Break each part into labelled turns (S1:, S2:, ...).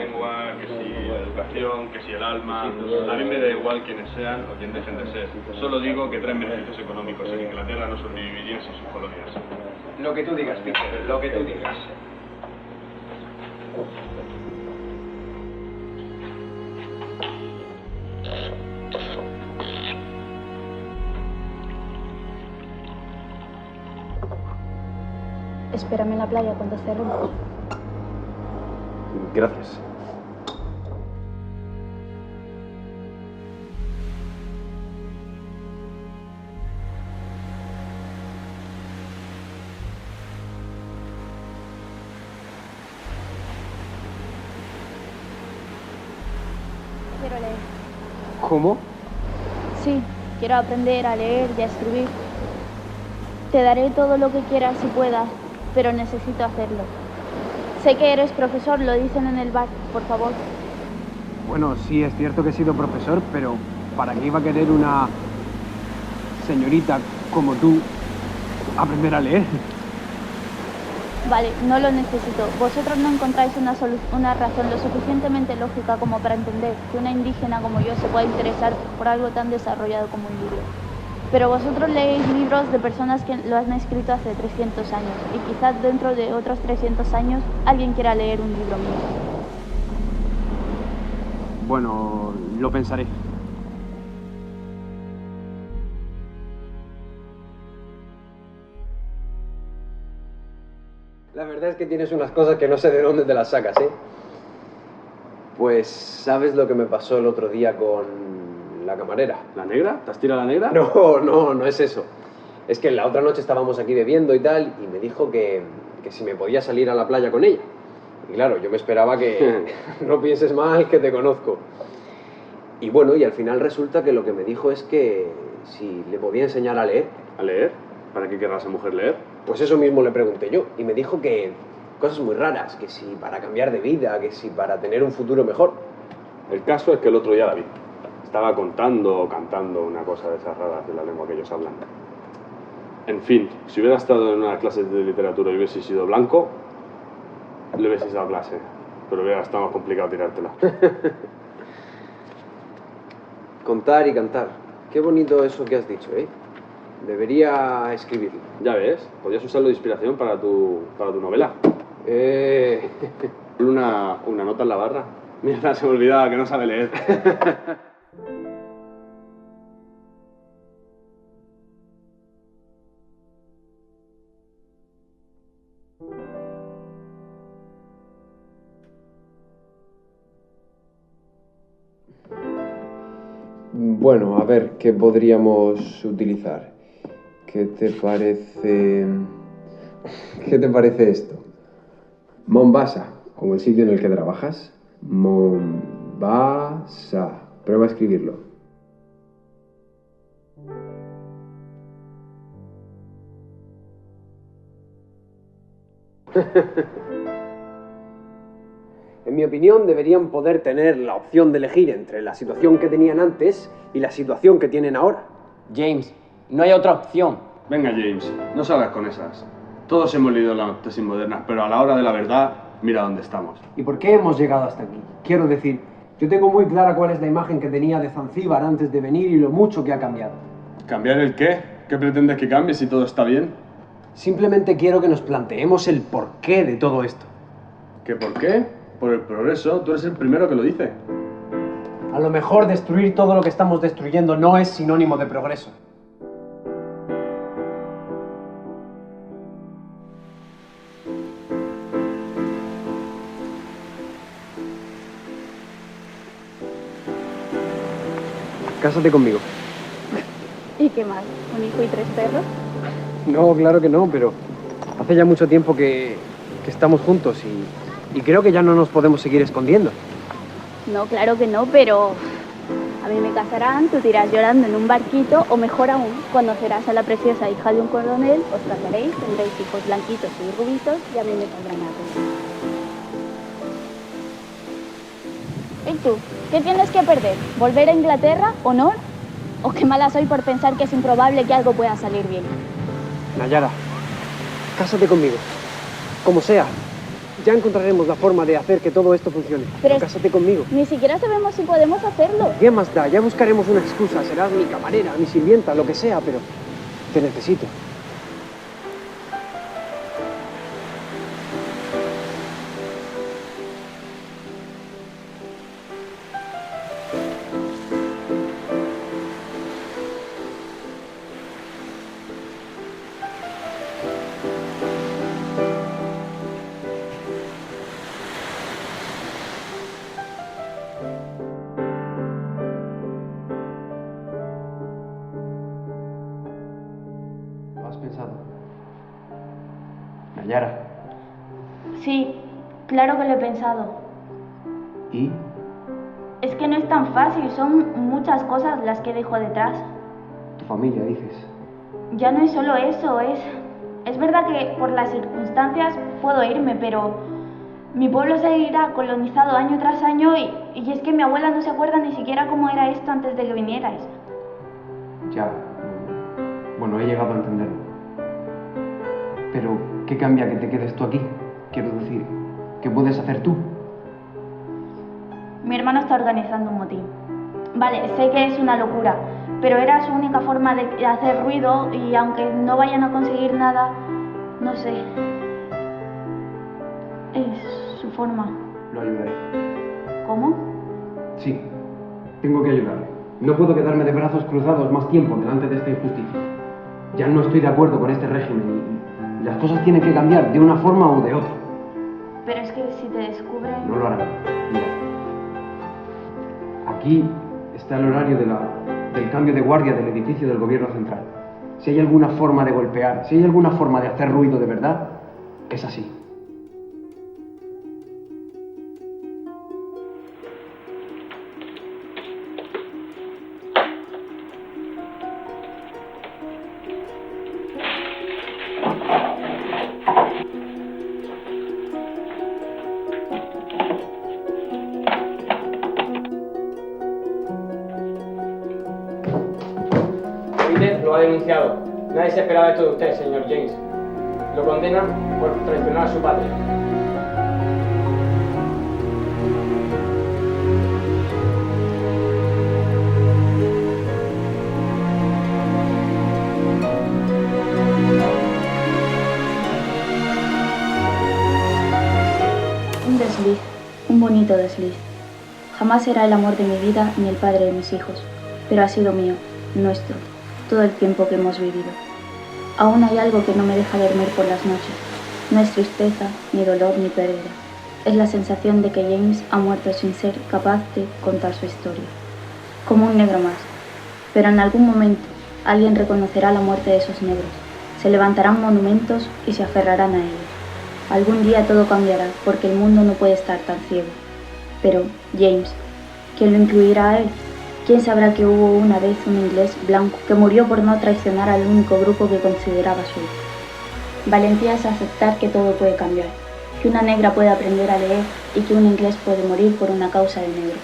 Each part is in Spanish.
S1: lengua, que si la educación, que si el alma. A mí me da igual quiénes sean o quién dejen de ser. Solo digo que traen beneficios económicos y que Inglaterra no sobreviviría sin sus colonias.
S2: Lo que tú digas, Peter, lo que tú digas.
S3: Espérame en la playa cuando cerremos.
S4: Gracias.
S3: Quiero leer.
S4: ¿Cómo?
S3: Sí, quiero aprender a leer y a escribir. Te daré todo lo que quieras y puedas, pero necesito hacerlo. Sé que eres profesor, lo dicen en el bar, por favor.
S4: Bueno, sí, es cierto que he sido profesor, pero ¿para qué iba a querer una señorita como tú aprender a leer?
S3: Vale, no lo necesito. Vosotros no encontráis una razón lo suficientemente lógica como para entender que una indígena como yo se pueda interesar por algo tan desarrollado como un libro. Pero vosotros leéis libros de personas que lo han escrito hace 300 años y quizás dentro de otros 300 años alguien quiera leer un libro mío.
S4: Bueno, lo pensaré.
S2: La verdad es que tienes unas cosas que no sé de dónde te las sacas, ¿eh? Pues, ¿sabes lo que me pasó el otro día con la camarera?
S4: ¿La negra? ¿Te has tirado a la negra?
S2: No es eso. Es que la otra noche estábamos aquí bebiendo y tal, y me dijo que si me podía salir a la playa con ella. Y claro, yo me esperaba que no pienses mal, que te conozco. Y bueno, y al final resulta que lo que me dijo es que si le podía enseñar a leer.
S4: ¿A leer? ¿Para qué querrá esa mujer leer?
S2: Pues eso mismo le pregunté yo, y me dijo que cosas muy raras, que si para cambiar de vida, que si para tener un futuro mejor.
S4: El caso es que el otro día la vi. Estaba contando o cantando una cosa de esas raras de la lengua que ellos hablan. En fin, si hubiera estado en una clase de literatura y hubiese sido blanco, le hubiese dado clase. Pero hubiera estado más complicado tirártela.
S2: Contar y cantar. Qué bonito eso que has dicho, ¿eh? Debería escribirlo.
S4: Ya ves, podías usarlo de inspiración para tu novela. Una nota en la barra. Mira, se me olvidaba que no sabe leer.
S2: Bueno, a ver, ¿qué podríamos utilizar? ¿Qué te parece esto? Mombasa, como el sitio en el que trabajas. Mombasa. Prueba a escribirlo. En mi opinión, deberían poder tener la opción de elegir entre la situación que tenían antes y la situación que tienen ahora.
S5: James, no hay otra opción.
S4: Venga, James, no salgas con esas. Todos hemos leído las tesis modernas, pero a la hora de la verdad, mira dónde estamos.
S6: ¿Y por qué hemos llegado hasta aquí? Quiero decir, yo tengo muy clara cuál es la imagen que tenía de Zanzíbar antes de venir y lo mucho que ha cambiado.
S4: ¿Cambiar el qué? ¿Qué pretendes que cambie si todo está bien?
S6: Simplemente quiero que nos planteemos el porqué de todo esto.
S4: ¿Qué por qué? Por el progreso, tú eres el primero que lo dice.
S6: A lo mejor destruir todo lo que estamos destruyendo no es sinónimo de progreso.
S2: Cásate conmigo.
S3: ¿Y qué más? ¿Un hijo y 3 perros?
S2: No, claro que no, pero hace ya mucho tiempo que estamos juntos y creo que ya no nos podemos seguir escondiendo.
S3: No, claro que no, pero a mí me casarán, tú te irás llorando en un barquito, o mejor aún, conocerás a la preciosa hija de un coronel, os casaréis, tendréis hijos blanquitos y rubitos y a mí me saldrán a todos. ¿Y tú? ¿Qué tienes que perder? ¿Volver a Inglaterra? ¿Honor? ¿O qué mala soy por pensar que es improbable que algo pueda salir bien?
S2: Nayara, cásate conmigo. Como sea.
S6: Ya encontraremos la forma de hacer que todo esto funcione.
S3: Pero
S6: Cásate conmigo.
S3: ni siquiera sabemos si podemos hacerlo.
S6: ¿Qué más da? Ya buscaremos una excusa. Serás mi camarera, mi sirvienta, lo que sea, pero te necesito.
S2: ¿Lo has pensado? Nayara.
S3: Sí, claro que lo he pensado.
S2: ¿Y?
S3: Es que no es tan fácil, son muchas cosas las que dejo detrás.
S2: Tu familia, dices.
S3: Ya no es solo eso, es verdad que por las circunstancias puedo irme, pero mi pueblo seguirá colonizado año tras año y es que mi abuela no se acuerda ni siquiera cómo era esto antes de que vinierais.
S2: Ya. Bueno, he llegado a entenderlo. Pero, ¿qué cambia que te quedes tú aquí? Quiero decir, ¿qué puedes hacer tú?
S3: Mi hermano está organizando un motín. Vale, sé que es una locura, pero era su única forma de hacer ruido y aunque no vayan a conseguir nada, no sé. Es su forma.
S2: Lo ayudaré.
S3: ¿Cómo?
S2: Sí, tengo que ayudarle. No puedo quedarme de brazos cruzados más tiempo delante de esta injusticia. Ya no estoy de acuerdo con este régimen y las cosas tienen que cambiar de una forma o de otra.
S3: Pero es que si te descubren...
S2: No lo harán. Mira. Aquí está el horario del cambio de guardia del edificio del gobierno central. Si hay alguna forma de golpear, si hay alguna forma de hacer ruido de verdad, es así.
S5: Twitter lo ha denunciado. Nadie se esperaba esto de usted, señor James. Lo condenan por traicionar a su patria.
S3: Un desliz, un bonito desliz. Jamás será el amor de mi vida ni el padre de mis hijos, pero ha sido mío, nuestro, todo el tiempo que hemos vivido. Aún hay algo que no me deja dormir por las noches. No es tristeza, ni dolor, ni pérdida. Es la sensación de que James ha muerto sin ser capaz de contar su historia. Como un negro más. Pero en algún momento alguien reconocerá la muerte de esos negros. Se levantarán monumentos y se aferrarán a ellos. Algún día todo cambiará, porque el mundo no puede estar tan ciego. Pero, James, ¿quién lo incluirá a él? ¿Quién sabrá que hubo una vez un inglés blanco que murió por no traicionar al único grupo que consideraba suyo? Valentía es aceptar que todo puede cambiar, que una negra puede aprender a leer y que un inglés puede morir por una causa de negro.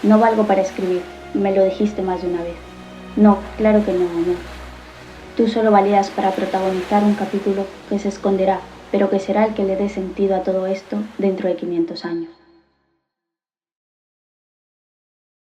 S3: No valgo para escribir, me lo dijiste más de una vez. No, claro que no, amor. Tú solo valías para protagonizar un capítulo que se esconderá, pero que será el que le dé sentido a todo esto dentro de 500 años.